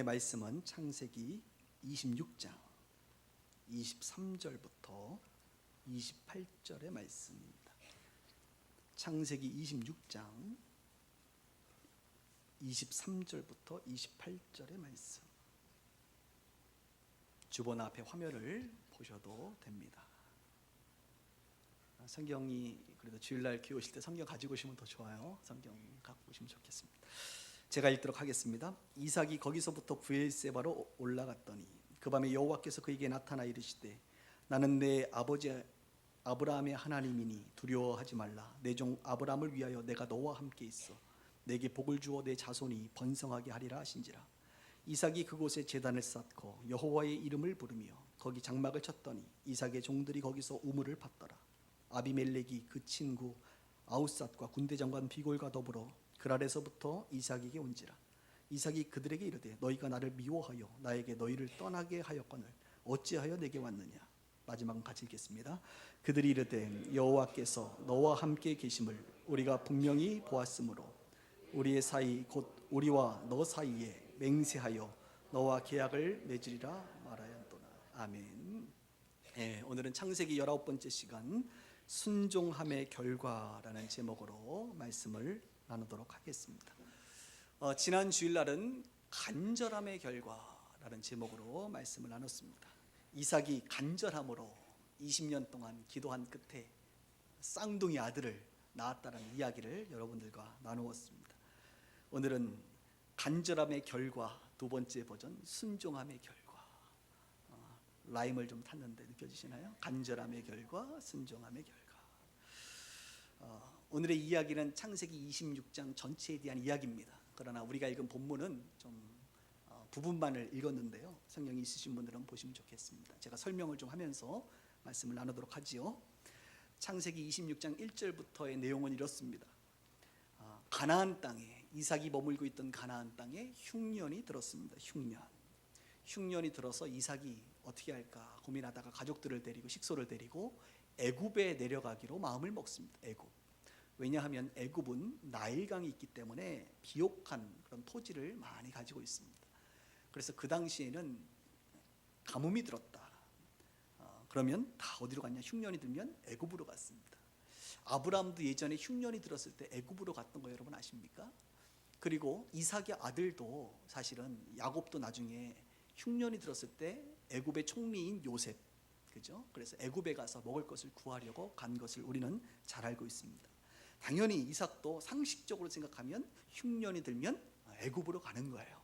말씀은 창세기 26장 23절부터 28절의 말씀입니다. 창세기 26장 23절부터 28절의 말씀. 주본 앞에 화면을 보셔도 됩니다. 성경이 그래도 주일날 교회 오실 때 성경 가지고 오시면 더 좋아요. 성경 갖고 오시면 좋겠습니다. 제가 읽도록 하겠습니다. 이삭이 거기서부터 브엘세바로 올라갔더니 그 밤에 여호와께서 그에게 나타나 이르시되 나는 내 아버지 아브라함의 하나님이니 두려워하지 말라. 내 종 아브라함을 위하여 내가 너와 함께 있어 내게 복을 주어 내 자손이 번성하게 하리라 하신지라. 이삭이 그곳에 제단을 쌓고 여호와의 이름을 부르며 거기 장막을 쳤더니 이삭의 종들이 거기서 우물을 팠더라. 아비멜렉이 그 친구 아우삿과 군대장관 비골과 더불어 그랄에서부터 이삭에게 온지라. 이삭이 그들에게 이르되 너희가 나를 미워하여 나에게 너희를 떠나게 하였거늘 어찌하여 내게 왔느냐. 마지막은 같이 읽겠습니다. 그들이 이르되 여호와께서 너와 함께 계심을 우리가 분명히 보았으므로 우리의 사이 곧 우리와 너 사이에 맹세하여 너와 계약을 맺으리라 말하였도다. 아멘. 오늘은 창세기 19번째 시간 순종함의 결과라는 제목으로 말씀을 나누도록 하겠습니다. 지난 주일날은 간절함의 결과라는 제목으로 말씀을 나눴습니다. 이삭이 간절함으로 20년 동안 기도한 끝에 쌍둥이 아들을 낳았다는 이야기를 여러분들과 나누었습니다. 오늘은 간절함의 결과 두 번째 버전 순종함의 결과. 라임을 좀 탔는데 느껴지시나요? 간절함의 결과, 순종함의 결과. 오늘의 이야기는 창세기 26장 전체에 대한 이야기입니다. 그러나 우리가 읽은 본문은 좀 부분만을 읽었는데요. 성경이 있으신 분들은 보시면 좋겠습니다. 제가 설명을 좀 하면서 말씀을 나누도록 하지요. 창세기 26장 1절부터의 내용은 이렇습니다. 가나안 땅에 이삭이 머물고 있던 가나안 땅에 흉년이 들었습니다. 흉년이 들어서 이삭이 어떻게 할까 고민하다가 가족들을 데리고 식소를 데리고 애굽에 내려가기로 마음을 먹습니다. 애굽. 왜냐하면 애굽은 나일강이 있기 때문에 비옥한 그런 토지를 많이 가지고 있습니다. 그래서 그 당시에는 가뭄이 들었다. 그러면 다 어디로 갔냐? 흉년이 들면 애굽으로 갔습니다. 아브라함도 예전에 흉년이 들었을 때 애굽으로 갔던 거 여러분 아십니까? 그리고 이삭의 아들도 사실은 야곱도 나중에 흉년이 들었을 때 애굽의 총리인 요셉, 그죠? 그래서 애굽에 가서 먹을 것을 구하려고 간 것을 우리는 잘 알고 있습니다. 당연히 이삭도 상식적으로 생각하면 흉년이 들면 애굽으로 가는 거예요.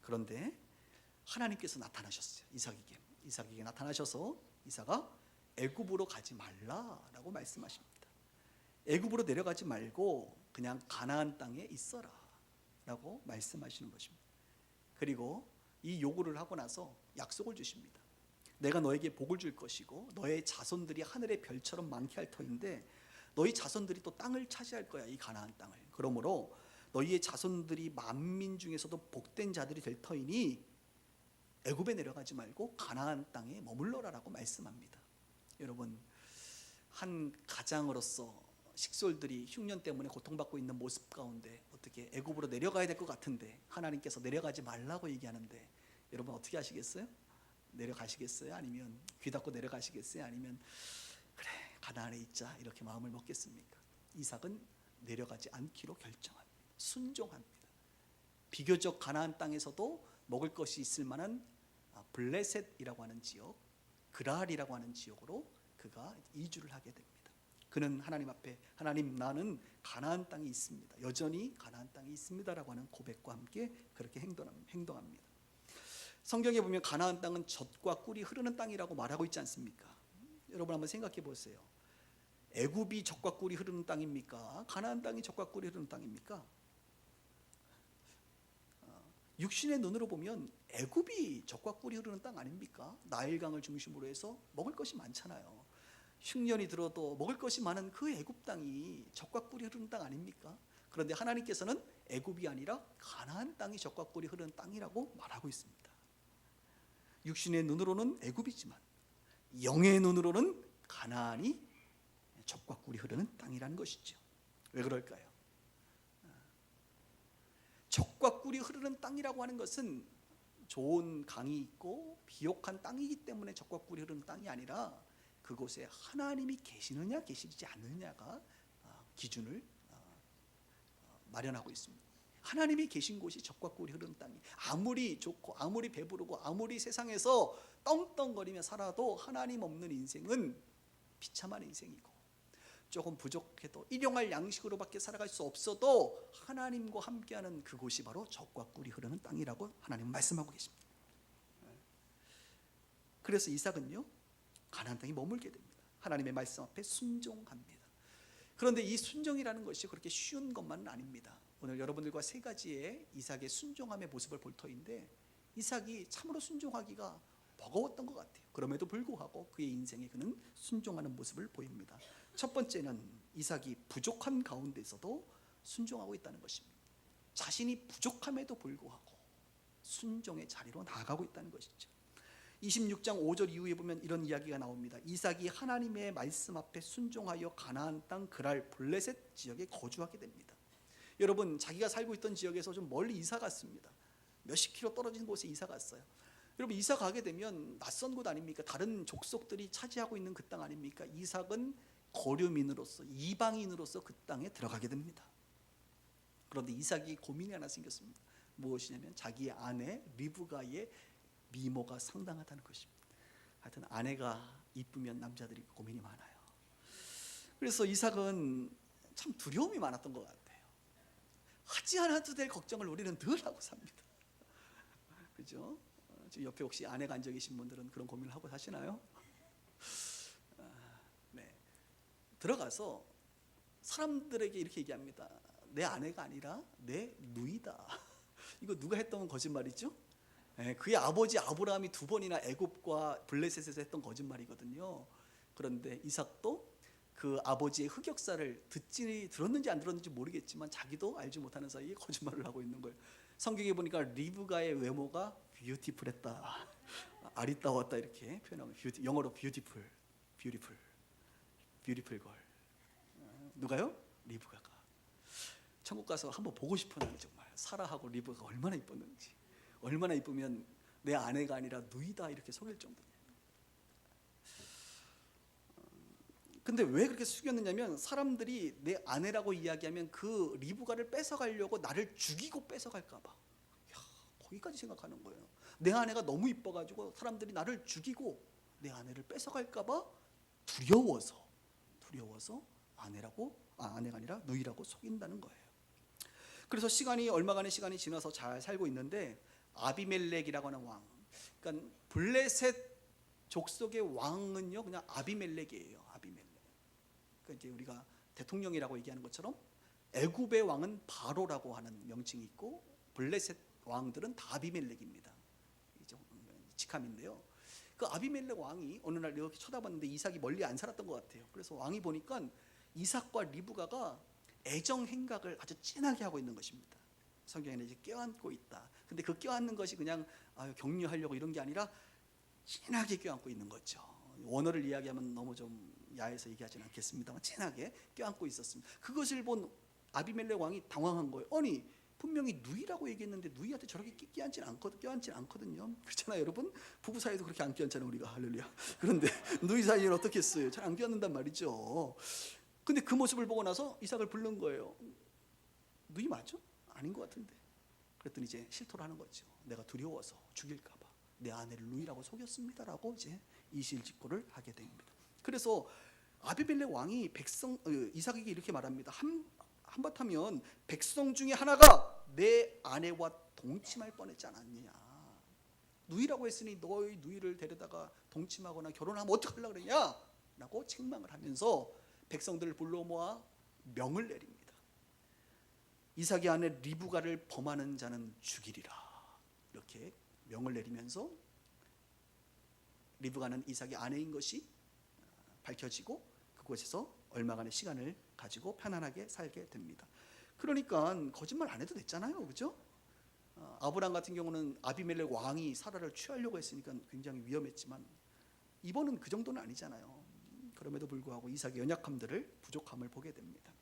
그런데 하나님께서 나타나셨어요. 이삭에게 나타나셔서 이삭아 애굽으로 가지 말라라고 말씀하십니다. 애굽으로 내려가지 말고 그냥 가나안 땅에 있어라 라고 말씀하시는 것입니다. 그리고 이 요구를 하고 나서 약속을 주십니다. 내가 너에게 복을 줄 것이고 너의 자손들이 하늘의 별처럼 많게 할 터인데 너희 자손들이 또 땅을 차지할 거야, 이 가나안 땅을. 그러므로 너희의 자손들이 만민 중에서도 복된 자들이 될 터이니 애굽에 내려가지 말고 가나안 땅에 머물러라라고 말씀합니다. 여러분, 한 가장으로서 식솔들이 흉년 때문에 고통받고 있는 모습 가운데 어떻게 애굽으로 내려가야 될 것 같은데 하나님께서 내려가지 말라고 얘기하는데 여러분 어떻게 하시겠어요? 내려가시겠어요? 아니면 귀 닫고 내려가시겠어요? 아니면 그래 가나안에 있자 이렇게 마음을 먹겠습니까? 이삭은 내려가지 않기로 결정합니다. 순종합니다. 비교적 가나안 땅에서도 먹을 것이 있을 만한 블레셋이라고 하는 지역, 그랄이라고 하는 지역으로 그가 이주를 하게 됩니다. 그는 하나님 앞에 하나님 나는 가나안 땅에 있습니다. 여전히 가나안 땅에 있습니다라고 하는 고백과 함께 그렇게 행동합니다. 성경에 보면 가나안 땅은 젖과 꿀이 흐르는 땅이라고 말하고 있지 않습니까? 여러분 한번 생각해 보세요. 애굽이 젖과 꿀이 흐르는 땅입니까? 가나안 땅이 젖과 꿀이 흐르는 땅입니까? 육신의 눈으로 보면 애굽이 젖과 꿀이 흐르는 땅 아닙니까? 나일강을 중심으로 해서 먹을 것이 많잖아요. 흉년이 들어도 먹을 것이 많은 그 애굽 땅이 젖과 꿀이 흐르는 땅 아닙니까? 그런데 하나님께서는 애굽이 아니라 가나안 땅이 젖과 꿀이 흐르는 땅이라고 말하고 있습니다. 육신의 눈으로는 애굽이지만 영의 눈으로는 가나안이 젖과 꿀이 흐르는 땅이라는 것이죠. 왜 그럴까요? 젖과 꿀이 흐르는 땅이라고 하는 것은 좋은 강이 있고 비옥한 땅이기 때문에 적과 꿀이 흐르는 땅이 아니라 그곳에 하나님이 계시느냐 계시지 않느냐가 기준을 마련하고 있습니다. 하나님이 계신 곳이 적과 꿀이 흐르는 땅이, 아무리 좋고 아무리 배부르고 아무리 세상에서 떵떵거리며 살아도 하나님 없는 인생은 비참한 인생이고, 조금 부족해도 일용할 양식으로밖에 살아갈 수 없어도 하나님과 함께하는 그곳이 바로 적과 꿀이 흐르는 땅이라고 하나님은 말씀하고 계십니다. 그래서 이삭은요, 가나안 땅에 머물게 됩니다. 하나님의 말씀 앞에 순종합니다. 그런데 이 순종이라는 것이 그렇게 쉬운 것만은 아닙니다. 오늘 여러분들과 세 가지의 이삭의 순종함의 모습을 볼 터인데, 이삭이 참으로 순종하기가 버거웠던 것 같아요. 그럼에도 불구하고 그의 인생에 그는 순종하는 모습을 보입니다. 첫 번째는 이삭이 부족한 가운데서도 순종하고 있다는 것입니다. 자신이 부족함에도 불구하고 순종의 자리로 나아가고 있다는 것이죠. 26장 5절 이후에 보면 이런 이야기가 나옵니다. 이삭이 하나님의 말씀 앞에 순종하여 가나안 땅 그랄 블레셋 지역에 거주하게 됩니다. 여러분, 자기가 살고 있던 지역에서 좀 멀리 이사 갔습니다. 몇십 킬로 떨어진 곳에 이사 갔어요. 여러분, 이사 가게 되면 낯선 곳 아닙니까? 다른 족속들이 차지하고 있는 그 땅 아닙니까? 이삭은 거류민으로서, 이방인으로서 그 땅에 들어가게 됩니다. 그런데 이삭이 고민이 하나 생겼습니다. 무엇이냐면 자기의 아내 리브가의 미모가 상당하다는 것입니다. 하여튼 아내가 이쁘면 남자들이 고민이 많아요. 그래서 이삭은 참 두려움이 많았던 것 같아요. 하지 않아도 될 걱정을 우리는 늘 하고 삽니다. 그죠? 지금 옆에 혹시 아내가 앉아 계신 분들은 그런 고민을 하고 사시나요? 네. 들어가서 사람들에게 이렇게 얘기합니다. 내 아내가 아니라 내 누이다. 이거 누가 했던 거짓말이죠? 네, 그의 아버지 아브라함이 2번이나 애굽과 블레셋에서 했던 거짓말이거든요. 그런데 이삭도 그 아버지의 흑역사를 들었는지 안 들었는지 모르겠지만 자기도 알지 못하는 사이에 거짓말을 하고 있는 거예요. 성경에 보니까 리브가의 외모가 뷰티풀했다, 아리따웠다 이렇게 표현하고, 영어로 뷰티풀 걸. 누가요? 리브가가. 천국 가서 한번 보고 싶은, 정말 사라하고 리브가가 얼마나 이뻤는지, 얼마나 이쁘면 내 아내가 아니라 누이다 이렇게 속일 정도예요. 근데 왜 그렇게 숙였느냐면, 사람들이 내 아내라고 이야기하면 그 리브가를 뺏어가려고 나를 죽이고 뺏어갈까 봐. 거기까지 생각하는 거예요. 내 아내가 너무 이뻐가지고 사람들이 나를 죽이고 내 아내를 뺏어갈까 봐 두려워서 아내가 아니라 누이라고 속인다는 거예요. 그래서 얼마간의 시간이 지나서 잘 살고 있는데, 아비멜렉이라고 하는 왕, 그러니까 블레셋 족속의 왕은요 그냥 아비멜렉이에요. 아비멜렉. 그러니까 이제 우리가 대통령이라고 얘기하는 것처럼 애굽의 왕은 바로라고 하는 명칭이 있고, 블레셋 왕들은 다 아비멜렉입니다. 직함인데요. 그 아비멜렉 왕이 어느 날 이렇게 쳐다봤는데 이삭이 멀리 안 살았던 것 같아요. 그래서 왕이 보니까 이삭과 리브가가 애정 행각을 아주 진하게 하고 있는 것입니다. 성경에는 이제 껴안고 있다. 근데 그 껴안는 것이 그냥 격려하려고 이런 게 아니라 진하게 껴안고 있는 거죠. 원어를 이야기하면 너무 좀 야해서 얘기하지는 않겠습니다만 진하게 껴안고 있었습니다. 그것을 본 아비멜렉 왕이 당황한 거예요. 아니, 분명히 누이라고 얘기했는데 누이한테 저렇게 껴안진 않거든요. 그렇잖아요, 여러분. 부부 사이도 그렇게 안 껴안잖아요, 우리가. 할렐루야. 그런데 누이 사이는 어떻게 했어요? 잘 안 껴안는단 말이죠. 근데 그 모습을 보고 나서 이삭을 부른 거예요. 누이 맞죠? 아닌 것 같은데. 그랬더니 이제 실토를 하는 거죠. 내가 두려워서 죽일까 봐 내 아내를 누이라고 속였습니다라고 이제 이실직고를 하게 됩니다. 그래서 아비멜렉 왕이 이삭에게 이렇게 말합니다. 한바탕면 백성 중에 하나가 내 아내와 동침할 뻔했지 않았느냐. 누이라고 했으니 너의 누이를 데려다가 동침하거나 결혼하면 어떡하려고 그러냐 라고 책망을 하면서 백성들을 불러 모아 명을 내립니다. 이삭의 아내 리브가를 범하는 자는 죽이리라, 이렇게 명을 내리면서 리브가는 이삭의 아내인 것이 밝혀지고 그곳에서 얼마간의 시간을 가지고 편안하게 살게 됩니다. 그러니까 거짓말 안 해도 됐잖아요, 그렇죠? 아브람 같은 경우는 아비멜렉 왕이 사라를 취하려고 했으니까 굉장히 위험했지만 이번은 그 정도는 아니잖아요. 그럼에도 불구하고 이삭의 연약함들을, 부족함을 보게 됩니다.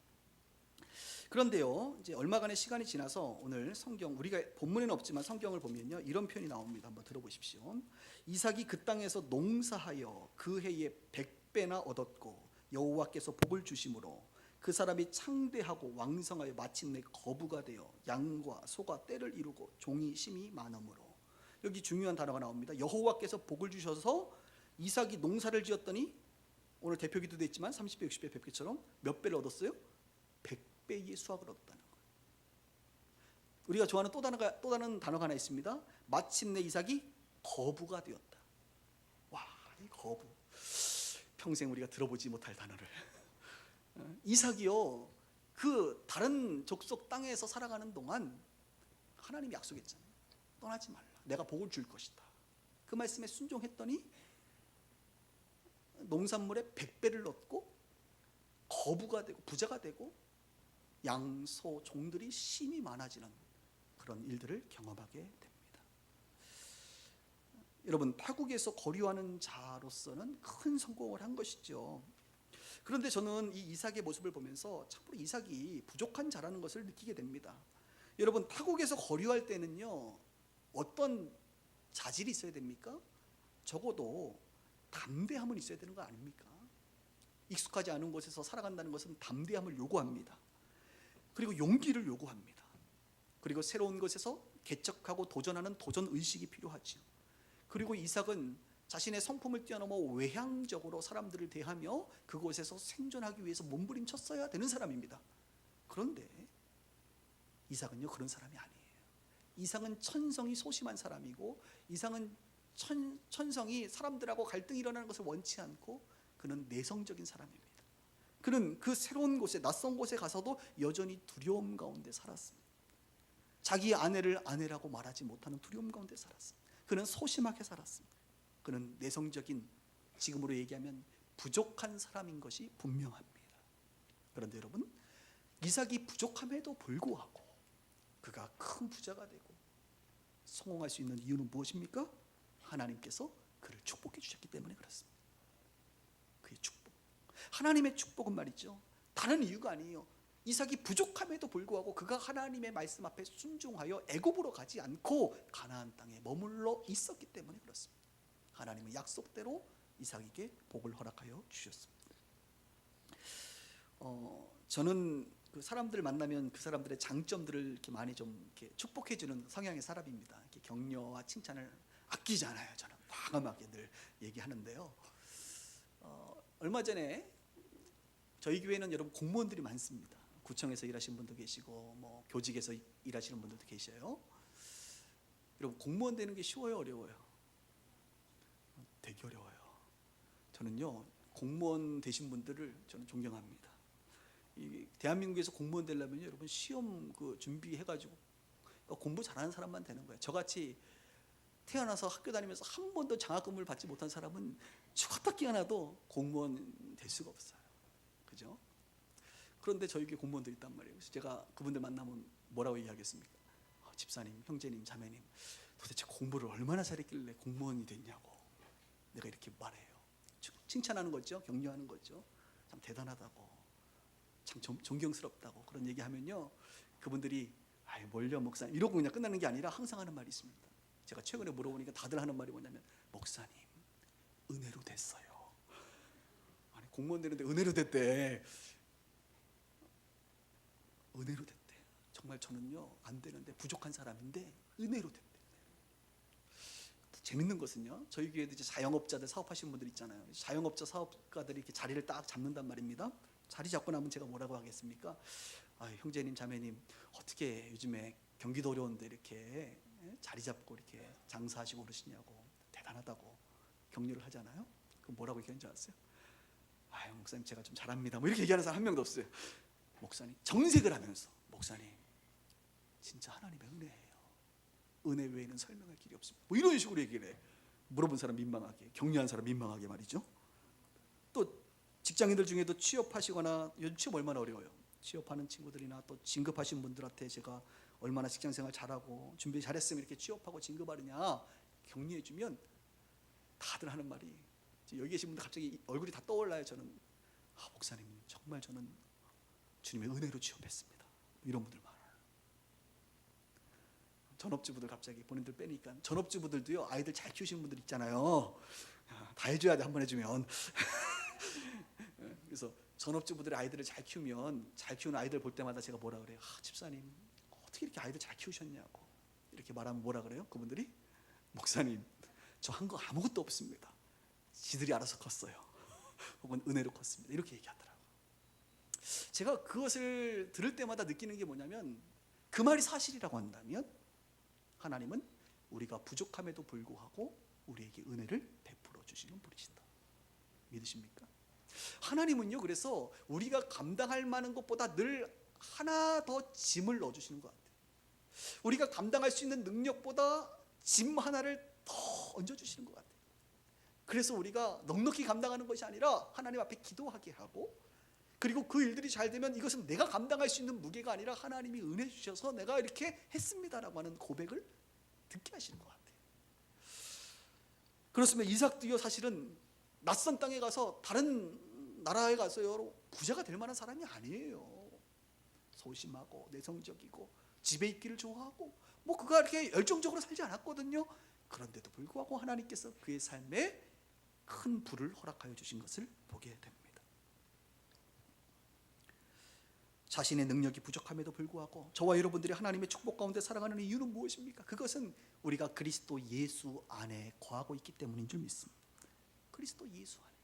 그런데요, 이제 얼마간의 시간이 지나서 오늘 성경, 우리가 본문에는 없지만 성경을 보면요, 이런 표현이 나옵니다. 한번 들어보십시오. 이삭이 그 땅에서 농사하여 그 해에 100배나 얻었고 여호와께서 복을 주심으로 그 사람이 창대하고 왕성하여 마침내 거부가 되어 양과 소가 떼를 이루고 종이 심이 많으므로. 여기 중요한 단어가 나옵니다. 여호와께서 복을 주셔서 이삭이 농사를 지었더니 오늘 대표기도 됐지만 30배, 60배, 100배처럼 몇 배를 얻었어요? 100배의 수확을 얻었다는 거예요. 우리가 좋아하는 또 다른 단어가 하나 있습니다. 마침내 이삭이 거부가 되었다. 와, 이 거부. 평생 우리가 들어보지 못할 단어를. 이삭이요, 그 다른 족속 땅에서 살아가는 동안 하나님이 약속했잖아요. 떠나지 말라. 내가 복을 줄 것이다. 그 말씀에 순종했더니 농산물에 100배를 얻고 거부가 되고 부자가 되고 양, 소, 종들이 심이 많아지는 그런 일들을 경험하게 됩니다. 여러분, 타국에서 거류하는 자로서는 큰 성공을 한 것이죠. 그런데 저는 이 이삭의 모습을 보면서 참으로 이삭이 부족한 자라는 것을 느끼게 됩니다. 여러분, 타국에서 거류할 때는요, 어떤 자질이 있어야 됩니까? 적어도 담대함은 있어야 되는 거 아닙니까? 익숙하지 않은 곳에서 살아간다는 것은 담대함을 요구합니다. 그리고 용기를 요구합니다. 그리고 새로운 곳에서 개척하고 도전하는 도전 의식이 필요하죠. 그리고 이삭은 자신의 성품을 뛰어넘어 외향적으로 사람들을 대하며 그곳에서 생존하기 위해서 몸부림쳤어야 되는 사람입니다. 그런데 이삭은요, 그런 사람이 아니에요. 이삭은 천성이 소심한 사람이고, 이삭은 천성이 사람들하고 갈등이 일어나는 것을 원치 않고, 그는 내성적인 사람입니다. 그는 그 새로운 곳에, 낯선 곳에 가서도 여전히 두려움 가운데 살았습니다. 자기 아내를 아내라고 말하지 못하는 두려움 가운데 살았습니다. 그는 소심하게 살았습니다. 그는 내성적인, 지금으로 얘기하면 부족한 사람인 것이 분명합니다. 그런데 여러분, 이삭이 부족함에도 불구하고 그가 큰 부자가 되고 성공할 수 있는 이유는 무엇입니까? 하나님께서 그를 축복해 주셨기 때문에 그렇습니다. 그의 축복, 하나님의 축복은 말이죠, 다른 이유가 아니에요. 이삭이 부족함에도 불구하고 그가 하나님의 말씀 앞에 순종하여 애굽으로 가지 않고 가나안 땅에 머물러 있었기 때문에 그렇습니다. 하나님은 약속대로 이삭에게 복을 허락하여 주셨습니다. 저는 그 사람들 만나면 그 사람들의 장점들을 이렇게 많이 좀 이렇게 축복해주는 성향의 사람입니다. 이렇게 격려와 칭찬을 아끼지 않아요. 저는 과감하게 늘 얘기하는데요. 얼마 전에 저희 교회는 여러분 공무원들이 많습니다. 구청에서 일하시는 분도 계시고, 뭐 교직에서 일하시는 분들도 계셔요. 여러분, 공무원 되는 게 쉬워요, 어려워요? 되게 어려워요. 저는요, 공무원 되신 분들을 저는 존경합니다. 이 대한민국에서 공무원 되려면 여러분 시험 그 준비해가지고 공부 잘하는 사람만 되는 거예요. 저같이 태어나서 학교 다니면서 한 번도 장학금을 받지 못한 사람은 죽었다 깨어나도 공무원 될 수가 없어요. 그죠? 그런데 저희 교회 공무원들이 있단 말이에요. 그래서 제가 그분들 만나면 뭐라고 이야기했습니까? 집사님, 형제님, 자매님, 도대체 공부를 얼마나 잘했길래 공무원이 됐냐고 내가 이렇게 말해요. 칭찬하는 거죠. 격려하는 거죠. 참 대단하다고, 참 존경스럽다고 그런 얘기하면요, 그분들이 아이 뭘요 목사님 이러고 그냥 끝나는 게 아니라 항상 하는 말이 있습니다. 제가 최근에 물어보니까 다들 하는 말이 뭐냐면, 목사님 은혜로 됐어요. 아니, 공무원 되는데 은혜로 됐대. 은혜로 됐대. 정말 저는요 안 되는데, 부족한 사람인데 은혜로 됐대. 재밌는 것은요, 저희 교회도 이제 자영업자들 사업하시는 분들 있잖아요. 자영업자 사업가들이 이렇게 자리를 딱 잡는단 말입니다. 자리 잡고 나면 제가 뭐라고 하겠습니까? 형제님, 자매님, 어떻게 요즘에 경기도 어려운데 이렇게 자리 잡고 이렇게 장사하시고 그러시냐고, 대단하다고 격려를 하잖아요. 그럼 뭐라고 얘기하는 줄 아세요? 목사님 제가 좀 잘합니다, 뭐 이렇게 얘기하는 사람 한 명도 없어요. 목사님, 정색을 하면서, 목사님 진짜 하나님의 은혜예요. 은혜 외에는 설명할 길이 없습니다. 뭐 이런 식으로 얘기를 해. 물어본 사람 민망하게, 격려한 사람 민망하게 말이죠. 또 직장인들 중에도 취업하시거나, 요즘 취업 얼마나 어려워요. 취업하는 친구들이나 또 진급하신 분들한테 제가 얼마나 직장생활 잘하고 준비 잘했으면 이렇게 취업하고 진급하느냐 격려해주면 다들 하는 말이, 여기 계신 분들 갑자기 얼굴이 다 떠올라요. 저는 목사님 정말 저는 주님의 은혜로 취업했습니다. 이런 분들 많아요. 전업주부들 갑자기 본인들 빼니까 전업주부들도요, 아이들 잘 키우시는 분들 있잖아요. 다 해줘야 돼, 한 번 해주면. 그래서 전업주부들의 아이들을 잘 키우면, 잘 키우는 아이들 볼 때마다 제가 뭐라 그래요? 집사님 어떻게 이렇게 아이들 잘 키우셨냐고 이렇게 말하면 뭐라 그래요? 그분들이 목사님 저 한 거 아무것도 없습니다. 지들이 알아서 컸어요. 혹은 은혜로 컸습니다. 이렇게 얘기하더라고요. 제가 그것을 들을 때마다 느끼는 게 뭐냐면, 그 말이 사실이라고 한다면 하나님은 우리가 부족함에도 불구하고 우리에게 은혜를 베풀어 주시는 분이시다. 믿으십니까? 하나님은요, 그래서 우리가 감당할 만한 것보다 늘 하나 더 짐을 넣어주시는 것 같아요. 우리가 감당할 수 있는 능력보다 짐 하나를 더 얹어주시는 것 같아요. 그래서 우리가 넉넉히 감당하는 것이 아니라 하나님 앞에 기도하게 하고, 그리고 그 일들이 잘 되면 이것은 내가 감당할 수 있는 무게가 아니라 하나님이 은혜 주셔서 내가 이렇게 했습니다라고 하는 고백을 듣게 하시는 것 같아요. 그렇습니다. 이삭도요, 사실은 낯선 땅에 가서, 다른 나라에 가서요 부자가 될 만한 사람이 아니에요. 소심하고 내성적이고 집에 있기를 좋아하고 그가 이렇게 열정적으로 살지 않았거든요. 그런데도 불구하고 하나님께서 그의 삶에 큰 부를 허락하여 주신 것을 보게 됩니다. 자신의 능력이 부족함에도 불구하고 저와 여러분들이 하나님의 축복 가운데 살아가는 이유는 무엇입니까? 그것은 우리가 그리스도 예수 안에 거하고 있기 때문인 줄 믿습니다. 그리스도 예수 안에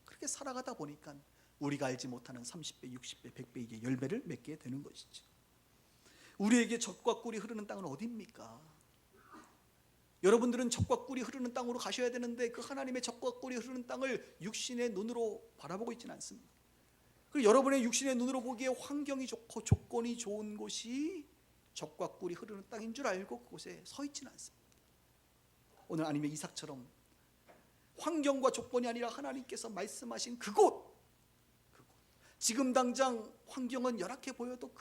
그렇게 살아가다 보니까 우리가 알지 못하는 30배, 60배, 100배의 열매를 맺게 되는 것이죠. 우리에게 젖과 꿀이 흐르는 땅은 어디입니까? 여러분들은 젖과 꿀이 흐르는 땅으로 가셔야 되는데 그 하나님의 젖과 꿀이 흐르는 땅을 육신의 눈으로 바라보고 있지는 않습니다. 그리고 여러분의 육신의 눈으로 보기에 환경이 좋고 조건이 좋은 곳이 젖과 꿀이 흐르는 땅인 줄 알고 그곳에 서 있지는 않습니다. 오늘 아니면 이삭처럼 환경과 조건이 아니라 하나님께서 말씀하신 그곳, 지금 당장 환경은 열악해 보여도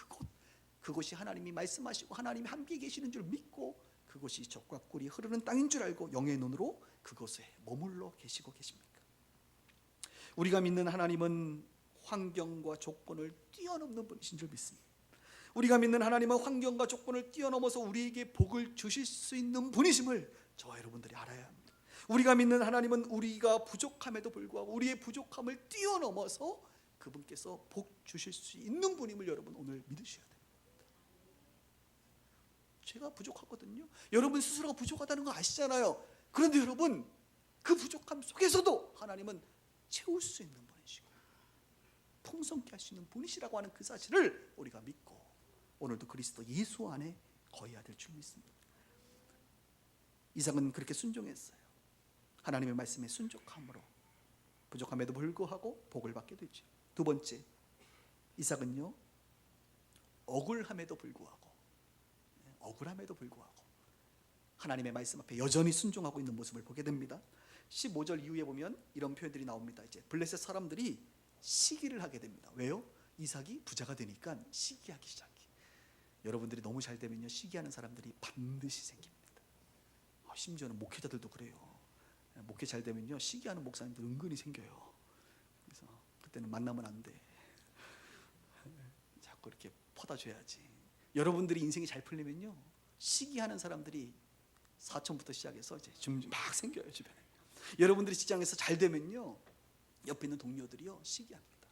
그곳이 하나님이 말씀하시고 하나님이 함께 계시는 줄 믿고 그곳이 젖과 꿀이 흐르는 땅인 줄 알고 영의 눈으로 그곳에 머물러 계시고 계십니까? 우리가 믿는 하나님은 환경과 조건을 뛰어넘는 분이신 줄 믿습니다. 우리가 믿는 하나님은 환경과 조건을 뛰어넘어서 우리에게 복을 주실 수 있는 분이심을 저와 여러분들이 알아야 합니다. 우리가 믿는 하나님은 우리가 부족함에도 불구하고 우리의 부족함을 뛰어넘어서 그분께서 복 주실 수 있는 분임을 여러분 오늘 믿으셔야 됩니다. 제가 부족하거든요. 여러분 스스로가 부족하다는 거 아시잖아요. 그런데 여러분 그 부족함 속에서도 하나님은 채울 수 있는 분이시고 풍성케 할 수 있는 분이시라고 하는 그 사실을 우리가 믿고 오늘도 그리스도 예수 안에 거해야 될 줄 믿습니다. 이삭은 그렇게 순종했어요. 하나님의 말씀에 순종함으로 부족함에도 불구하고 복을 받게 되죠. 두 번째, 이삭은요 억울함에도 불구하고 하나님의 말씀 앞에 여전히 순종하고 있는 모습을 보게 됩니다. 15절 이후에 보면 이런 표현들이 나옵니다. 이제 블레셋 사람들이 시기를 하게 됩니다. 왜요? 이삭이 부자가 되니까 시기하기 시작해. 여러분들이 너무 잘 되면요 시기하는 사람들이 반드시 생깁니다. 심지어는 목회자들도 그래요. 목회 잘 되면요 시기하는 목사님들 은근히 생겨요. 그래서 그때는 만나면 안 돼. 자꾸 이렇게 퍼다줘야지. 여러분들이 인생이 잘 풀리면요 시기하는 사람들이 사촌부터 시작해서 이제 막 생겨요 주변에. 여러분들이 직장에서 잘 되면요 옆에 있는 동료들이요 시기합니다.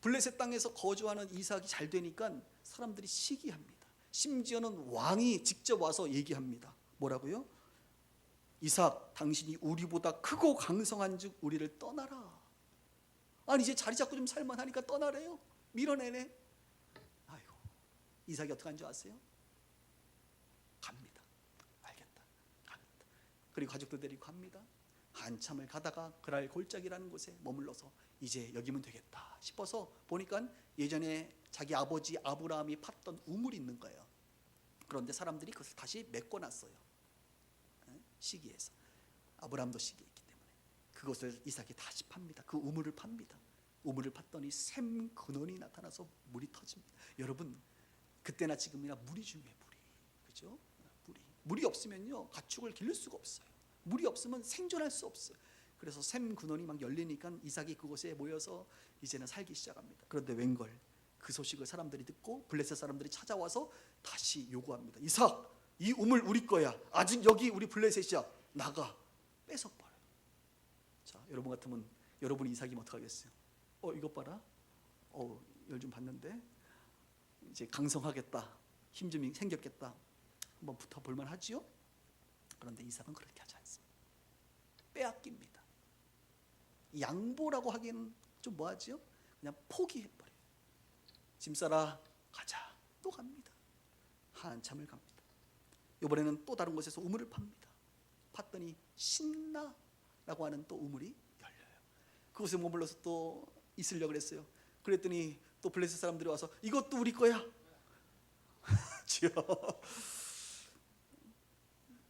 블레셋 땅에서 거주하는 이삭이 잘 되니까 사람들이 시기합니다. 심지어는 왕이 직접 와서 얘기합니다. 뭐라고요? 이삭 당신이 우리보다 크고 강성한즉 우리를 떠나라. 아니 이제 자리 잡고 좀 살만하니까 떠나래요. 밀어내네. 아이고 이삭이 어떻게 한 줄 아세요? 갑니다. 알겠다. 갑니다. 그리고 가족들 데리고 갑니다. 한참을 가다가 그랄 골짜기라는 곳에 머물러서 이제 여기면 되겠다 싶어서 보니까 예전에 자기 아버지 아브라함이 팠던 우물이 있는 거예요. 그런데 사람들이 그것을 다시 메꿔놨어요. 시기해서. 아브라함도 시기했기 때문에 그것을 이삭이 다시 팝니다. 그 우물을 팝니다. 우물을 팠더니 샘 근원이 나타나서 물이 터집니다. 여러분 그때나 지금이나 물이 중요해요. 물이. 그죠? 물이 없으면요 가축을 기를 수가 없어요. 물이 없으면 생존할 수 없어요. 그래서 샘 근원이 막 열리니까 이삭이 그곳에 모여서 이제는 살기 시작합니다. 그런데 웬걸 그 소식을 사람들이 듣고 블레셋 사람들이 찾아와서 다시 요구합니다. 이삭, 이 우물 우리 거야. 아직 여기 우리 블레셋이야. 나가. 뺏어버려. 자, 여러분 같으면 여러분이 이삭이면 어떡하겠어요? 이것 봐라. 열 좀 받는데 이제 강성하겠다. 힘 좀 생겼겠다. 한번 붙어볼만 하지요? 그런데 이삭은 그렇게 하지 않습니다. 빼앗깁니다. 양보라고 하기에는 좀 뭐하지요? 그냥 포기해버려요. 짐 싸라, 가자. 또 갑니다. 한참을 갑니다. 이번에는 또 다른 곳에서 우물을 팝니다. 팠더니 신나라고 하는 또 우물이 열려요. 그곳에 머물러서 또 있으려고 그랬어요. 그랬더니 또 블레셋 사람들이 와서 이것도 우리 거야. 지요.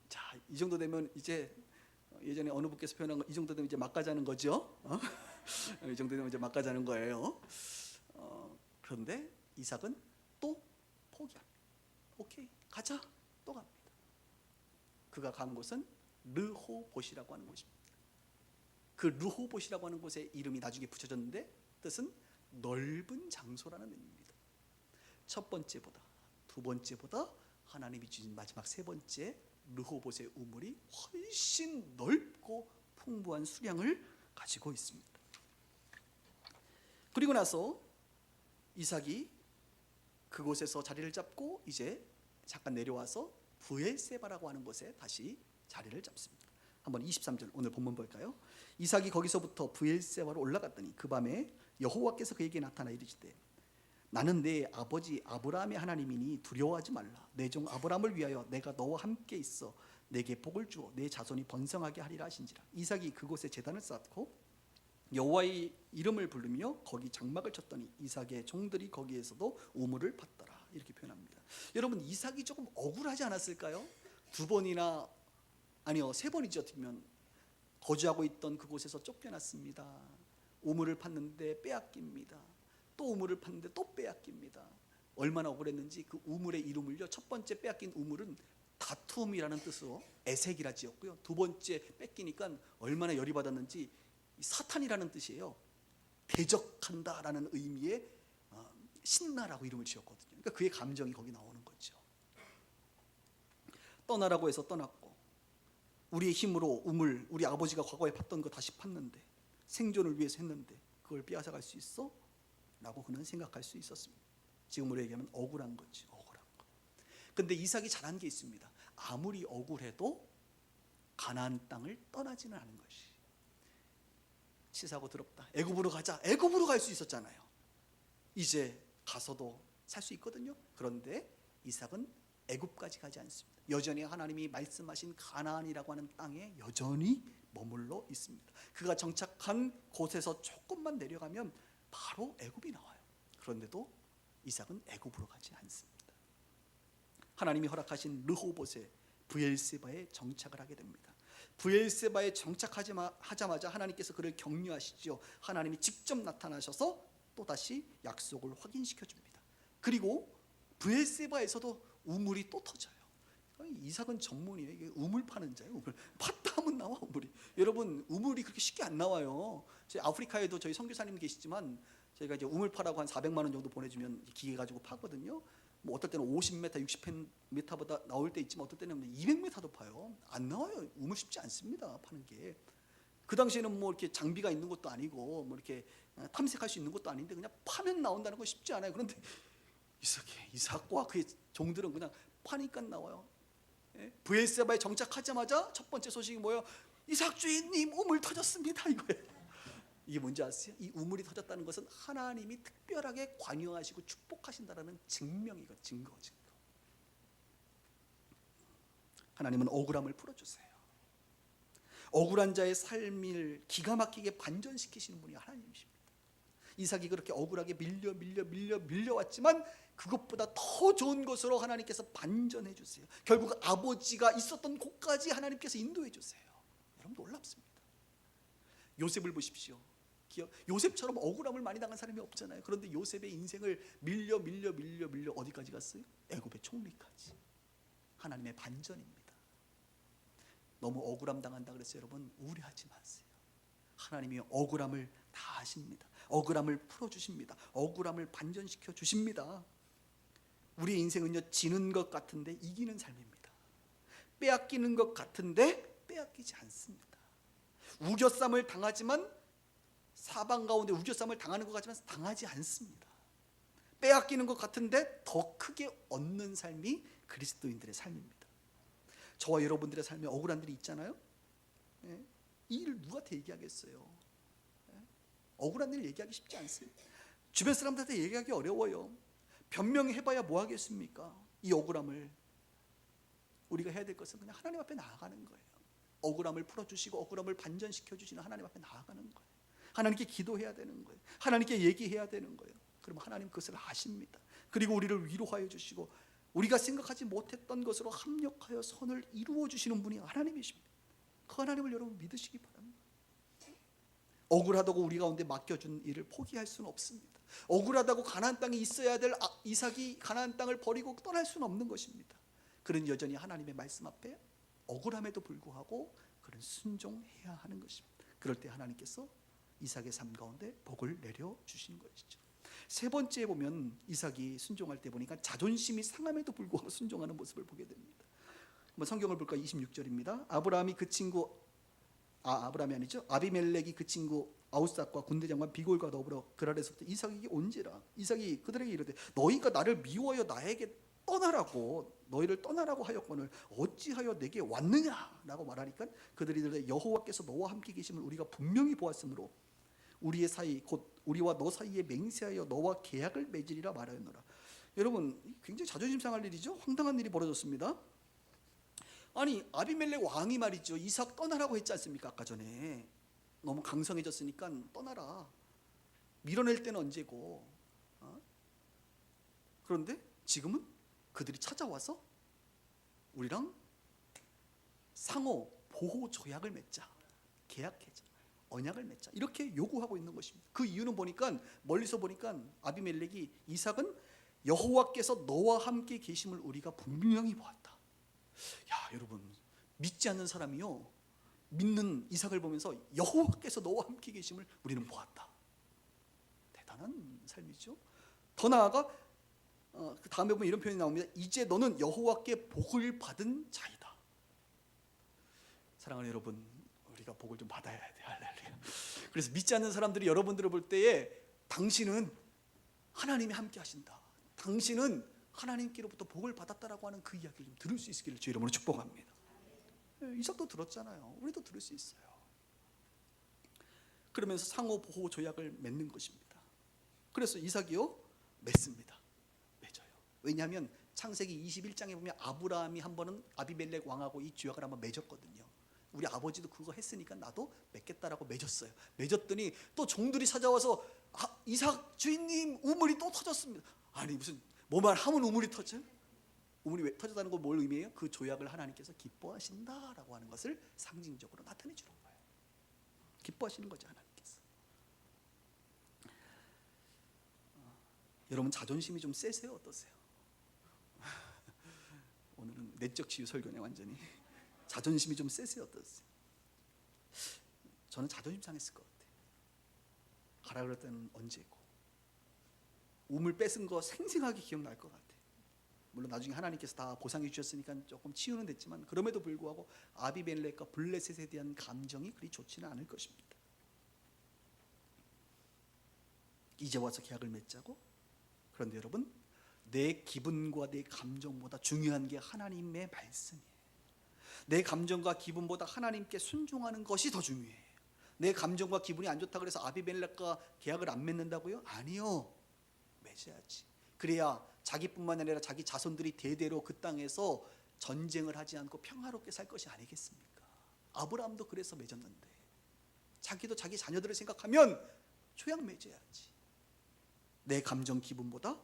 자, 이 정도 되면 이제 예전에 어느 분께서 표현한 거, 이 정도 되면 이제 막 가자는 거죠. 이 정도 되면 이제 막 가자는 거예요. 그런데 이삭은 또 포기합니다. 오케이, 가자. 또 갑니다. 그가 간 곳은 르호봇이라고 하는 곳입니다. 그 르호봇이라고 하는 곳의 이름이 나중에 붙여졌는데 뜻은 넓은 장소라는 의미입니다. 첫 번째보다 두 번째보다 하나님이 주신 마지막 세 번째 르호봇의 우물이 훨씬 넓고 풍부한 수량을 가지고 있습니다. 그리고 나서 이삭이 그곳에서 자리를 잡고 이제 잠깐 내려와서 브엘세바라고 하는 곳에 다시 자리를 잡습니다. 한번 23절 오늘 본문 볼까요? 이삭이 거기서부터 브엘세바로 올라갔더니 그 밤에 여호와께서 그에게 나타나 이르시되 나는 내 아버지 아브라함의 하나님이니 두려워하지 말라. 내 종 아브라함을 위하여 내가 너와 함께 있어 내게 복을 주어 내 자손이 번성하게 하리라 하신지라. 이삭이 그곳에 제단을 쌓고 여호와의 이름을 부르며 거기 장막을 쳤더니 이삭의 종들이 거기에서도 우물을 팠더라. 이렇게 표현합니다. 여러분, 이삭이 조금 억울하지 않았을까요? 두 번이나 아니요, 세 번이죠. 어떻게면 거주하고 있던 그곳에서 쫓겨났습니다. 우물을 팠는데 빼앗깁니다. 또 우물을 팠는데 또 빼앗깁니다. 얼마나 억울했는지 그 우물의 이름을요, 첫 번째 빼앗긴 우물은 다툼이라는 뜻으로 에색이라 지었고요, 두 번째 뺏기니까 얼마나 열이 받았는지 사탄이라는 뜻이에요. 대적한다라는 의미의 신나라고 이름을 지었거든요. 그러니까 그의 감정이 거기 나오는 거죠. 떠나라고 해서 떠났고, 우리의 힘으로 우물, 우리 아버지가 과거에 팠던 거 다시 팠는데, 생존을 위해서 했는데 그걸 빼앗아갈 수 있어? 라고 그는 생각할 수 있었습니다. 지금으로 얘기하면 억울한 거지, 억울한 거. 근데 이삭이 잘한 게 있습니다. 아무리 억울해도 가나안 땅을 떠나지는 않은 것이. 치사하고 더럽다. 애굽으로 가자. 애굽으로 갈 수 있었잖아요. 이제 가서도 살 수 있거든요. 그런데 이삭은 애굽까지 가지 않습니다. 여전히 하나님이 말씀하신 가나안이라고 하는 땅에 여전히 머물러 있습니다. 그가 정착한 곳에서 조금만 내려가면 바로 애굽이 나와요. 그런데도 이삭은 애굽으로 가지 않습니다. 하나님이 허락하신 르호봇의 브엘세바에 정착을 하게 됩니다. 브엘세바에 정착하자마자 하나님께서 그를 격려하시죠. 하나님이 직접 나타나셔서 또다시 약속을 확인시켜 줍니다. 그리고 브엘세바에서도 우물이 또 터져요. 이삭은 전문이에요. 이게 우물 파는 자예요. 우물 팠다 하면 나와, 우물이. 여러분, 우물이 그렇게 쉽게 안 나와요. 저희 아프리카에도 저희 선교사님 계시지만 저희가 이제 우물 파라고 한 400만 원 정도 보내주면 기계 가지고 파거든요. 뭐 어떨 때는 50m, 60m보다 나올 때 있지만 어떨 때는 200m도 파요. 안 나와요. 우물 쉽지 않습니다, 파는 게. 그 당시에는 뭐 이렇게 장비가 있는 것도 아니고 뭐 이렇게 탐색할 수 있는 것도 아닌데 그냥 파면 나온다는 거 쉽지 않아요. 그런데 이삭과 그의 종들은 그냥 파니까 나와요. 브엘세바에 정착하자마자 첫 번째 소식이 뭐예요? 이삭 주인님, 우물 터졌습니다, 이거예요. 이게 뭔지 아세요? 이 우물이 터졌다는 것은 하나님이 특별하게 관여하시고 축복하신다라는 증명이고 증거. 하나님은 억울함을 풀어주세요. 억울한 자의 삶을 기가 막히게 반전시키시는 분이 하나님이십니다. 이삭이 그렇게 억울하게 밀려왔지만 그것보다 더 좋은 것으로 하나님께서 반전해 주세요. 결국 아버지가 있었던 곳까지 하나님께서 인도해 주세요. 여러분, 놀랍습니다. 요셉을 보십시오. 요셉처럼 억울함을 많이 당한 사람이 없잖아요. 그런데 요셉의 인생을 밀려 어디까지 갔어요? 애굽의 총리까지. 하나님의 반전입니다. 너무 억울함 당한다 그래서 여러분 우울해하지 마세요. 하나님이 억울함을 다 아십니다. 억울함을 풀어주십니다. 억울함을 반전시켜 주십니다. 우리의 인생은요, 지는 것 같은데 이기는 삶입니다. 빼앗기는 것 같은데 빼앗기지 않습니다. 우겨쌈을 당하지만, 사방 가운데 우겨쌈을 당하는 것 같지만 당하지 않습니다. 빼앗기는 것 같은데 더 크게 얻는 삶이 그리스도인들의 삶입니다. 저와 여러분들의 삶에 억울한 일이 있잖아요. 이 일을 누구한테 얘기하겠어요? 억울한 일 얘기하기 쉽지 않습니다. 주변 사람들한테 얘기하기 어려워요. 변명해봐야 뭐 하겠습니까? 이 억울함을, 우리가 해야 될 것은 그냥 하나님 앞에 나아가는 거예요. 억울함을 풀어주시고 억울함을 반전시켜 주시는 하나님 앞에 나아가는 거예요. 하나님께 기도해야 되는 거예요. 하나님께 얘기해야 되는 거예요. 그럼 하나님 그것을 아십니다. 그리고 우리를 위로하여 주시고 우리가 생각하지 못했던 것으로 합력하여 선을 이루어 주시는 분이 하나님이십니다. 그 하나님을 여러분 믿으시기 바랍니다. 억울하다고 우리 가운데 맡겨준 일을 포기할 수는 없습니다. 억울하다고 가나안 땅에 있어야 될 이삭이 가나안 땅을 버리고 떠날 수는 없는 것입니다. 그는 여전히 하나님의 말씀 앞에 억울함에도 불구하고 그는 순종해야 하는 것입니다. 그럴 때 하나님께서 이삭의 삶 가운데 복을 내려 주시는 것이죠. 세 번째 보면 이삭이 순종할 때 보니까 자존심이 상함에도 불구하고 순종하는 모습을 보게 됩니다. 한번 성경을 볼까? 26절입니다. 아브라함이 그 친구, 아브라함이 아니죠, 아비멜렉이 그 친구 아우삭과 군대장관 비골과 더불어 그랄에서부터 이삭에게 온지라. 이삭이 그들에게 이르되 너희가 나를 미워하여 나에게 떠나라고, 너희를 떠나라고 하였거늘 어찌하여 내게 왔느냐라고 말하니까 그들이 이르되 여호와께서 너와 함께 계심을 우리가 분명히 보았으므로 우리의 사이 곧 우리와 너 사이에 맹세하여 너와 계약을 맺으리라 말하였노라. 여러분, 굉장히 자존심 상할 일이죠. 황당한 일이 벌어졌습니다. 아니, 아비멜렉 왕이 말이죠, 이삭 떠나라고 했지 않습니까? 아까 전에 너무 강성해졌으니까 떠나라. 밀어낼 때는 언제고. 그런데 지금은 그들이 찾아와서 우리랑 상호 보호 조약을 맺자, 계약하자, 언약을 맺자, 이렇게 요구하고 있는 것입니다. 그 이유는 보니까, 멀리서 보니까 아비멜렉이 이삭은 여호와께서 너와 함께 계심을 우리가 분명히 보았다. 야, 여러분, 믿지 않는 사람이요, 믿는 이삭을 보면서 여호와께서 너와 함께 계심을 우리는 보았다. 대단한 삶이죠. 더 나아가 그 다음에 보면 이런 표현이 나옵니다. 이제 너는 여호와께 복을 받은 자이다. 사랑하는 여러분, 우리가 복을 좀 받아야 돼. 할렐루야. 그래서 믿지 않는 사람들이 여러분들을 볼 때에 당신은 하나님이 함께 하신다, 당신은 하나님께로부터 복을 받았다라고 하는 그 이야기를 좀 들을 수 있기를 주 이름으로 축복합니다. 이삭도 들었잖아요. 우리도 들을 수 있어요. 그러면서 상호 보호 조약을 맺는 것입니다. 그래서 이삭이요, 맺습니다. 맺어요. 왜냐하면 창세기 21장에 보면 아브라함이 한 번은 아비멜렉 왕하고 이 조약을 한번 맺었거든요. 우리 아버지도 그거 했으니까 나도 맺겠다라고 맺었어요. 맺었더니 또 종들이 찾아와서 이삭 주인님, 우물이 또 터졌습니다. 아니, 무슨 뭐만 하면 우물이 터져? 우물이 왜 터졌다는 건 뭘 의미해요? 그 조약을 하나님께서 기뻐하신다라고 하는 것을 상징적으로 나타내 주는 거예요. 기뻐하시는 거죠, 하나님께서. 여러분, 자존심이 좀 세세요? 어떠세요? 오늘은 내적 치유 설교네. 완전히 자존심이 좀 세세요? 어떠세요? 저는 자존심 상했을 것 같아요. 가라 그럴 때는 언제고, 우물 뺏은 거 생생하게 기억날 것 같아요. 물론 나중에 하나님께서 다 보상해 주셨으니까 조금 치유는 됐지만, 그럼에도 불구하고 아비멜렉과 블레셋에 대한 감정이 그리 좋지는 않을 것입니다. 이제 와서 계약을 맺자고? 그런데 여러분, 내 기분과 내 감정보다 중요한 게 하나님의 말씀이에요. 내 감정과 기분보다 하나님께 순종하는 것이 더 중요해요. 내 감정과 기분이 안 좋다 그래서 아비멜렉과 계약을 안 맺는다고요? 아니요, 맺어야지. 그래야 자기뿐만 아니라 자기 자손들이 대대로 그 땅에서 전쟁을 하지 않고 평화롭게 살 것이 아니겠습니까? 아브라함도 그래서 맺었는데, 자기도 자기 자녀들을 생각하면 조약 맺어야지. 내 감정 기분보다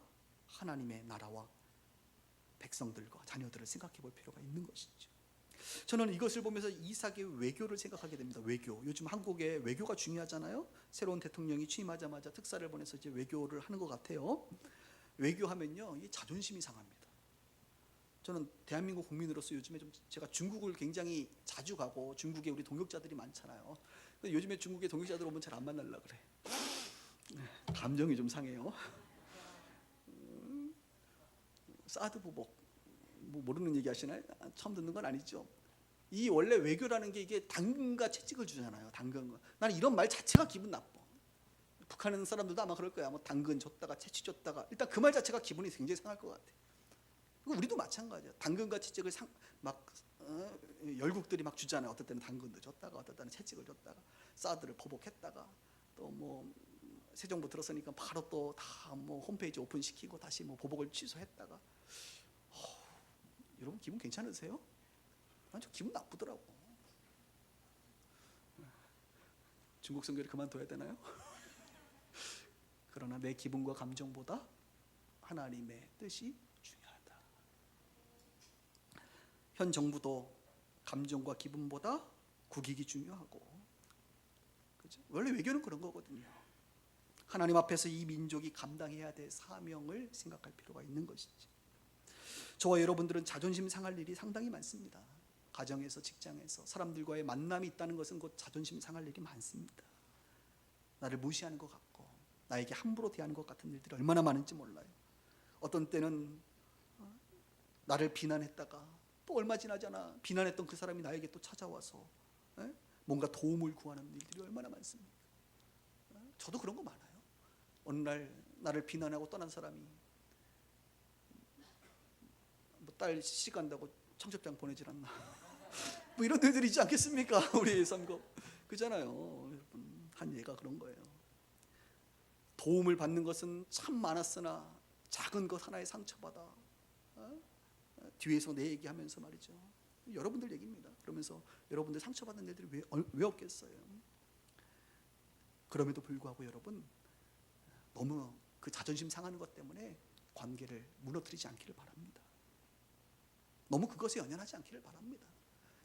하나님의 나라와 백성들과 자녀들을 생각해 볼 필요가 있는 것이죠. 저는 이것을 보면서 이삭의 외교를 생각하게 됩니다. 외교. 요즘 한국에 외교가 중요하잖아요. 새로운 대통령이 취임하자마자 특사를 보내서 이제 외교를 하는 것 같아요. 외교하면요, 이 자존심이 상합니다. 저는 대한민국 국민으로서 요즘에 좀 제가 중국을 굉장히 자주 가고 중국에 우리 동역자들이 많잖아요. 근데 요즘에 중국에 동역자들 오면 잘 안 만나려고 그래. 감정이 좀 상해요. 사드 부복 뭐 모르는 얘기 하시나요? 처음 듣는 건 아니죠. 이 원래 외교라는 게 이게 당근과 채찍을 주잖아요. 당근과. 나는 이런 말 자체가 기분 나빠. 북한 사람들도 아마 그럴 거야. 뭐 당근 줬다가 채찍 줬다가 일단 그 말 자체가 기분이 굉장히 상할 것 같아. 우리도 마찬가지야. 당근과 채찍을 열국들이 막 주잖아요. 어떨 때는 당근도 줬다가 어떨 때는 채찍을 줬다가 사드를 보복했다가 또 뭐 새 정부 들었으니까 바로 또 다 뭐 홈페이지 오픈시키고 다시 뭐 보복을 취소했다가 여러분 기분 괜찮으세요? 저 기분 나쁘더라고. 중국 선교를 그만둬야 되나요? 그러나 내 기분과 감정보다 하나님의 뜻이 중요하다. 현 정부도 감정과 기분보다 국익이 중요하고, 그렇죠? 원래 외교는 그런 거거든요. 하나님 앞에서 이 민족이 감당해야 될 사명을 생각할 필요가 있는 것이지. 저와 여러분들은 자존심 상할 일이 상당히 많습니다. 가정에서, 직장에서 사람들과의 만남이 있다는 것은 곧 자존심 상할 일이 많습니다. 나를 무시하는 것 같고 나에게 함부로 대하는 것 같은 일들이 얼마나 많은지 몰라요. 어떤 때는 나를 비난했다가 또 얼마 지나지 않아 비난했던 그 사람이 나에게 또 찾아와서 뭔가 도움을 구하는 일들이 얼마나 많습니까? 저도 그런 거 많아요. 어느 날 나를 비난하고 떠난 사람이 뭐 딸 시집 간다고 청첩장 보내질 않나 뭐 이런 일들이 있지 않겠습니까? 우리의 삶과 그잖아요. 한 예가 그런 거예요. 도움을 받는 것은 참 많았으나 작은 것 하나에 상처받아 뒤에서 내 얘기하면서 말이죠. 여러분들 얘기입니다. 그러면서 여러분들 상처받는 일들이 왜 없겠어요? 그럼에도 불구하고 여러분 너무 그 자존심 상하는 것 때문에 관계를 무너뜨리지 않기를 바랍니다. 너무 그것에 연연하지 않기를 바랍니다.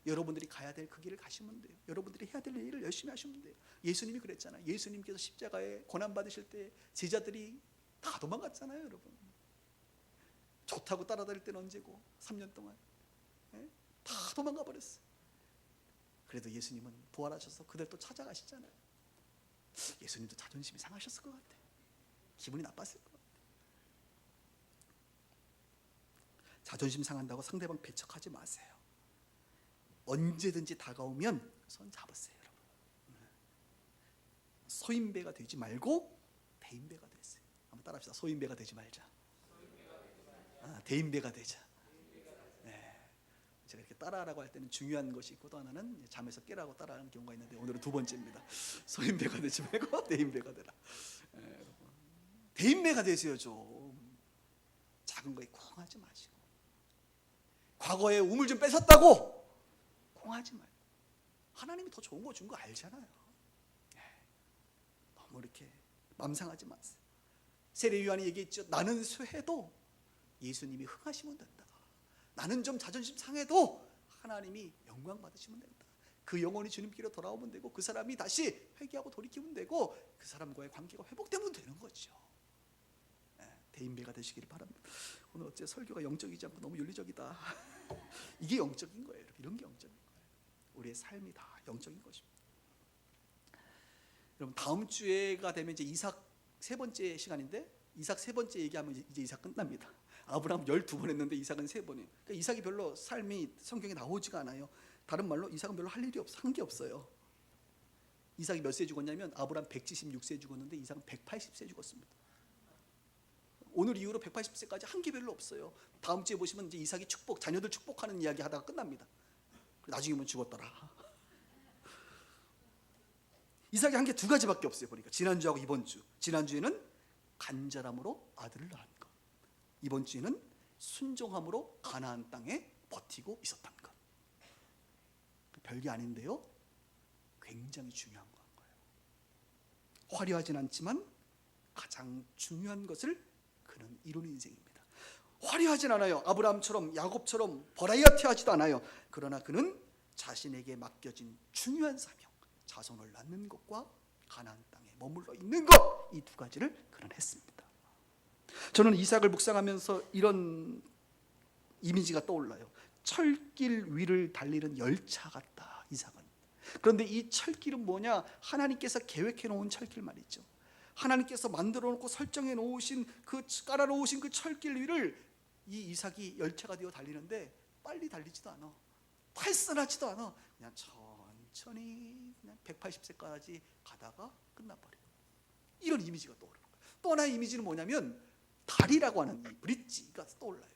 여러분들이 가야 될 그 길을 가시면 돼요. 여러분들이 해야 될 일을 열심히 하시면 돼요. 예수님이 그랬잖아요. 예수님께서 십자가에 고난받으실 때 제자들이 다 도망갔잖아요. 여러분 좋다고 따라다닐 때는 언제고 3년 동안 다 도망가 버렸어요. 그래도 예수님은 부활하셔서 그들 또 찾아가시잖아요. 예수님도 자존심이 상하셨을 것 같아요. 기분이 나빴을 것 같아요. 자존심 상한다고 상대방 배척하지 마세요. 언제든지 다가오면 손 잡으세요. 여러분. 소인배가 되지 말고 대인배가 되세요. 한번 따라합시다. 소인배가 되지 말자. 대인배가 되자. 제가 이렇게 따라하라고 할 때는 중요한 것이 있고 또 하나는 잠에서 깨라고 따라하는 경우가 있는데 오늘은 두 번째입니다. 소인배가 되지 말고 대인배가 되라. 대인배가 되세요. 좀 작은 거에 콩하지 마시고 과거에 우물 좀 뺏었다고 콩하지 말고 하나님이 더 좋은 거 준 거 알잖아요. 너무 이렇게 맘상하지 마세요. 세례 요한이 얘기했죠. 나는 쇠해도 예수님이 흥하시면 된다. 나는 좀 자존심 상해도 하나님이 영광 받으시면 된다. 그 영혼이 주님께로 돌아오면 되고 그 사람이 다시 회개하고 돌이키면 되고 그 사람과의 관계가 회복되면 되는 거죠. 대인배가 되시기를 바랍니다. 오늘 어째 설교가 영적이지 않고 너무 윤리적이다. 이게 영적인 거예요. 이런 게 영적인 거예요. 우리의 삶이 다 영적인 것입니다. 여러분 다음 주에가 되면 이제 이삭 세 번째 시간인데 이삭 세 번째 얘기하면 이제 이삭 끝납니다. 아브라함 12번 했는데 이삭은 3번이에요. 그러니까 이삭이 별로 삶이 성경에 나오지가 않아요. 다른 말로 이삭은 별로 할 일이 한 게 없어요. 이삭이 몇 세 죽었냐면 아브라함 176세 죽었는데 이삭은 180세 죽었습니다. 오늘 이후로 180세까지 한 게 별로 없어요. 다음 주에 보시면 이제 이삭이 자녀들 축복하는 이야기 하다가 끝납니다. 나중에 보면 죽었더라. 이삭이 한 게 두 가지밖에 없어요. 보니까 지난주하고 이번 주. 지난주에는 간절함으로 아들을 낳은 것. 이번 주에는 순종함으로 가나안 땅에 버티고 있었던 것. 별게 아닌데요. 굉장히 중요한 거예요. 화려하진 않지만 가장 중요한 것을 그는 이룬 인생입니다. 화려하진 않아요. 아브라함처럼 야곱처럼 버라이어티하지도 않아요. 그러나 그는 자신에게 맡겨진 중요한 사명, 자손을 낳는 것과 가나안 땅에 머물러 있는 것, 이 두 가지를 그는 했습니다. 저는 이삭을 묵상하면서 이런 이미지가 떠올라요. 철길 위를 달리는 열차 같다, 이삭은. 그런데 이 철길은 뭐냐? 하나님께서 계획해 놓은 철길 말이죠. 하나님께서 만들어 놓고 설정해 놓으신 그 깔아 놓으신 그 철길 위를 이 이삭이 열차가 되어 달리는데 빨리 달리지도 않아. 탈선하지도 않아. 그냥 천천히 그냥 180세까지 가다가 끝나버려. 이런 이미지가 떠오르는 거예요. 또 하나의 이미지는 뭐냐면 다리라고 하는 이 브릿지가 떠올라요.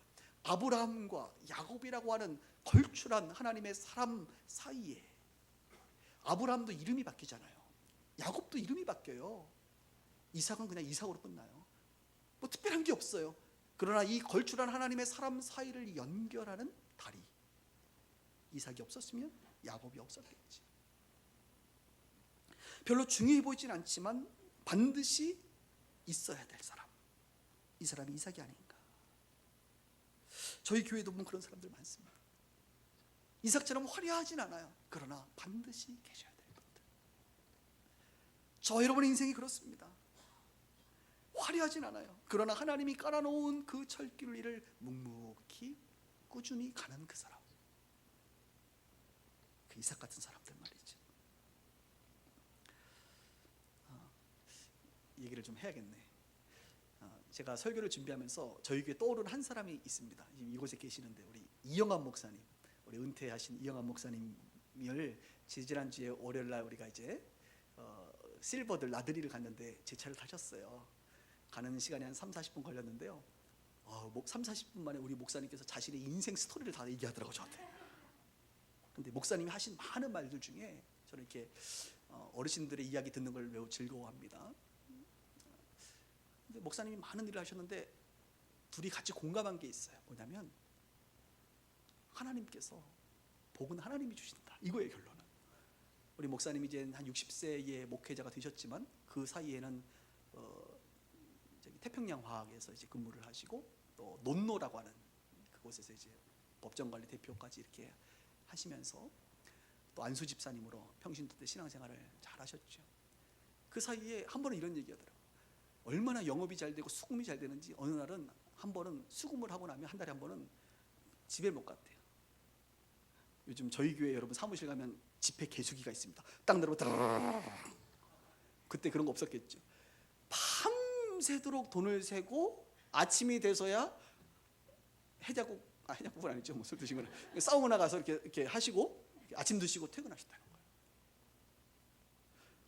아브라함과 야곱이라고 하는 걸출한 하나님의 사람 사이에 아브라함도 이름이 바뀌잖아요. 야곱도 이름이 바뀌어요. 이삭은 그냥 이삭으로 끝나요. 뭐 특별한 게 없어요. 그러나 이 걸출한 하나님의 사람 사이를 연결하는 다리, 이삭이 없었으면 야곱이 없었겠지. 별로 중요해 보이진 않지만 반드시 있어야 될 사람, 이 사람이 이삭이 아닌가. 저희 교회도 보면 그런 사람들 많습니다. 이삭처럼 화려하진 않아요. 그러나 반드시 계셔야 될 분들. 저 여러분의 인생이 그렇습니다. 화려하진 않아요. 그러나 하나님이 깔아놓은 그 철길 위를 묵묵히 꾸준히 가는 그 사람, 그 이삭 같은 사람들 말이죠. 얘기를 좀 해야겠네. 제가 설교를 준비하면서 저희 교회 떠오르는 한 사람이 있습니다. 이곳에 계시는데 우리 이영환 목사님, 우리 은퇴하신 이영환 목사님을 지지난주에 월요일날 우리가 이제 실버들 나들이를 갔는데 제 차를 타셨어요. 가는 시간이 한 3-40분 걸렸는데요. 3-40분 만에 우리 목사님께서 자신의 인생 스토리를 다 얘기하더라고요, 저한테. 근데 목사님이 하신 많은 말들 중에 저는 이렇게 어르신들의 이야기 듣는 걸 매우 즐거워합니다. 근데 목사님이 많은 일을 하셨는데 둘이 같이 공감한 게 있어요. 뭐냐면 하나님께서 복은 하나님이 주신다, 이거예요, 결론은. 우리 목사님이 이제 한 60세의 목회자가 되셨지만 그 사이에는 태평양 화학에서 이제 근무를 하시고 또 논노라고 하는 그곳에서 이제 법정관리 대표까지 이렇게 하시면서 또 안수 집사님으로 평신도 때 신앙생활을 잘 하셨죠. 그 사이에 한 번은 이런 얘기하더라고요. 얼마나 영업이 잘 되고 수금이 잘 되는지 어느 날은 한 번은 수금을 하고 나면 한 달에 한 번은 집에 못 갔대요. 요즘 저희 교회 여러분 사무실 가면 집회 개수기가 있습니다. 딱 내려고 그때 그런 거 없었겠죠. 밤새도록 돈을 세고 아침이 돼서야 해장국은 아니죠. 술 드신 거는 사우나 가서 이렇게 하시고 아침 드시고 퇴근하셨다는 거예요.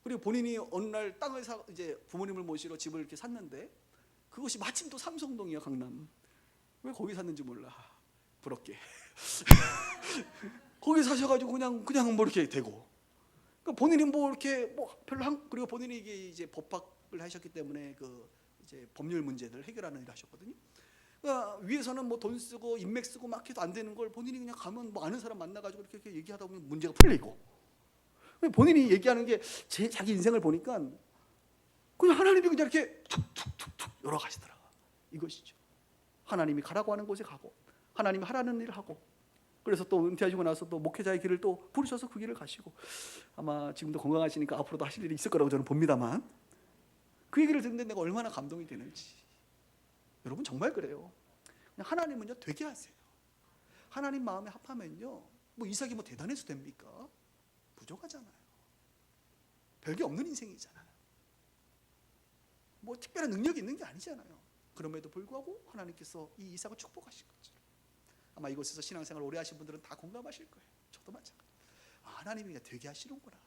그리고 본인이 어느 날 땅을 이제 부모님을 모시러 집을 이렇게 샀는데 그것이 마침 또 삼성동이야, 강남. 왜 거기 샀는지 몰라. 부럽게. 거기 사셔가지고 그냥 뭐 이렇게 되고. 그러니까 본인이 뭐 이렇게 뭐 별로 그리고 본인이 이제 법학을 하셨기 때문에 그 이제 법률 문제들 해결하는 일을 하셨거든요. 그러니까 위에서는 뭐 돈 쓰고 인맥 쓰고 막 해도 안 되는 걸 본인이 그냥 가면 뭐 아는 사람 만나가지고 이렇게 얘기하다 보면 문제가 풀리고. 본인이 얘기하는 게 자기 인생을 보니까 그냥 하나님이 그냥 이렇게 툭툭툭툭 열어가시더라고. 이것이죠. 하나님이 가라고 하는 곳에 가고 하나님이 하라는 일을 하고, 그래서 또 은퇴하시고 나서 또 목회자의 길을 또 부르셔서 그 길을 가시고, 아마 지금도 건강하시니까 앞으로도 하실 일이 있을 거라고 저는 봅니다만, 그 얘기를 듣는데 내가 얼마나 감동이 되는지. 여러분 정말 그래요. 그냥 하나님은요 되게 하세요. 하나님 마음에 합하면요 뭐 이삭이 뭐 대단해서 됩니까? 부족하잖아요. 별게 없는 인생이잖아요. 뭐 특별한 능력이 있는 게 아니잖아요. 그럼에도 불구하고 하나님께서 이 이삭을 축복하신 거죠. 아마 이곳에서 신앙생활 오래 하신 분들은 다 공감하실 거예요. 저도 마찬가지. 하나님이 그냥 되게 하시는구나.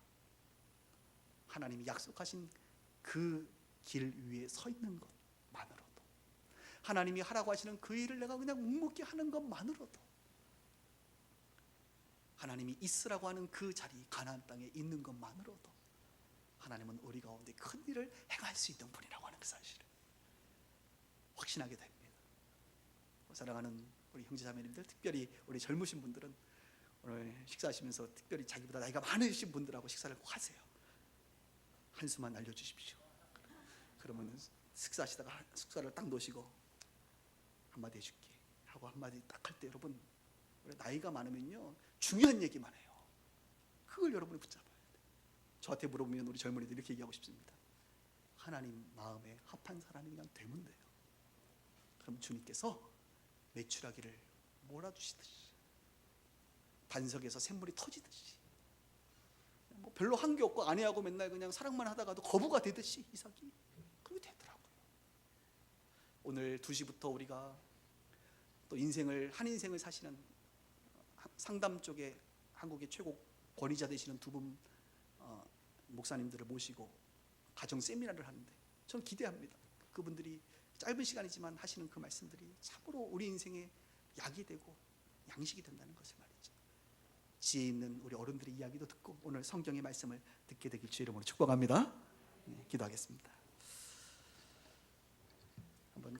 하나님이 약속하신 그 길 위에 서 있는 것만으로도, 하나님이 하라고 하시는 그 일을 내가 그냥 묵묵히 하는 것만으로도, 하나님이 있으라고 하는 그 자리, 가나안 땅에 있는 것만으로도 하나님은 우리 가운데 큰 일을 행할 수 있는 분이라고 하는 그 사실을 확신하게 됩니다. 사랑하는 우리 형제자매님들, 특별히 우리 젊으신 분들은 오늘 식사하시면서 특별히 자기보다 나이가 많으신 분들하고 식사를 꼭 하세요. 한수만 알려주십시오. 그러면 식사하시다가 숙사를 딱 놓으시고 한마디 해줄게 하고 한마디 딱 할 때, 여러분 나이가 많으면요 중요한 얘기만 해요. 그걸 여러분이 붙잡아야 돼요. 저한테 물어보면 우리 젊은이들 이렇게 얘기하고 싶습니다. 하나님 마음에 합한 사람이 그냥 되면 돼요. 그럼 주님께서 메추라기를 몰아주시듯이, 반석에서 샘물이 터지듯이, 뭐 별로 한 게 없고 아내하고 맨날 그냥 사랑만 하다가도 거부가 되듯이 이삭이 오늘 2시부터 우리가 또 한 인생을 사시는 상담 쪽에 한국의 최고 권위자 되시는 두 분 목사님들을 모시고 가정 세미나를 하는데 저는 기대합니다. 그분들이 짧은 시간이지만 하시는 그 말씀들이 참으로 우리 인생에 약이 되고 양식이 된다는 것을 말이죠. 지혜 있는 우리 어른들의 이야기도 듣고 오늘 성경의 말씀을 듣게 되길 주의 이름으로 축복합니다. 네, 기도하겠습니다.